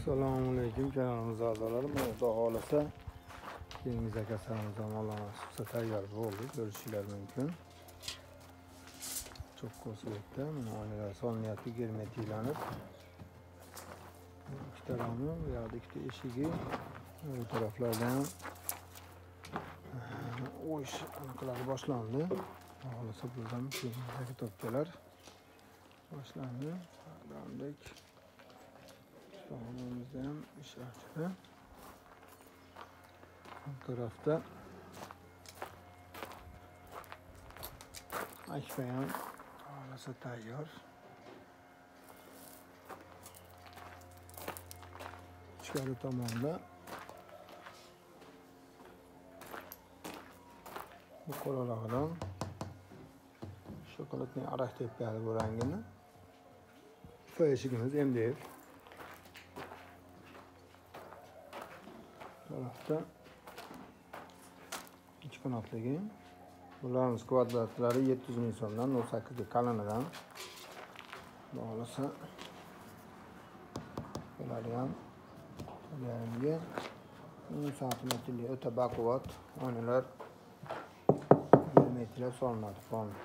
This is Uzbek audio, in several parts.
Assalomu alaykum kanalimiz a'zolari. Xudo xolasa dengiz akasimiz tomonlama suqsa tayyor bo'ldi. Ko'rishingiz mumkin. Cho'qqoslikda mana oynalar solinyapti, germetiklanib. Ikkita rami, bu yoqda ikkita eshigi, bu taraflardan o'yish anaqalari boshlandi. Xudo xolasa buradan keyingi to'pkalar boshlandi. Ramdek To'g'rimizda ham ish ochdi. Bu tarafda akfa ham holasa tayyor. Ichkari tomonda bu qo'llardan shokoladning aroq tepadi bu rangini. Eshigimiz MDF. Tarafda ikki qanotligi. Bularimiz kvadratlari 700 ming so'mdan 08 ga kalinidan. Bo'lsa bular ham yangi 10 santimetrli o'ta baquvvat oynalar 1 metrlab solinadi. Qoldi.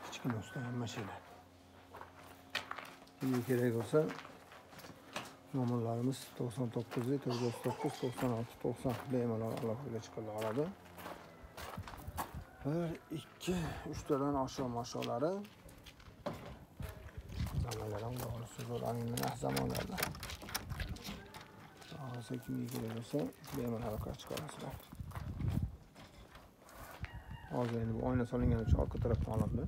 Kichkina usta ham mashina. Kimga kerak bo'lsa nomerlarimiz 99 409 96 90 bemalol aloqaga chiqila oladi. 1 2 3 tadan oshiq mashqalari zamonlar ham doğrusu zo'r anglab zamonlarda. Hozir kimga kerak bo'lsa bemalol aloqaga chiqa olasizlar. Hozir endi bu oyna solingan uchun orqa tarafdan olindi.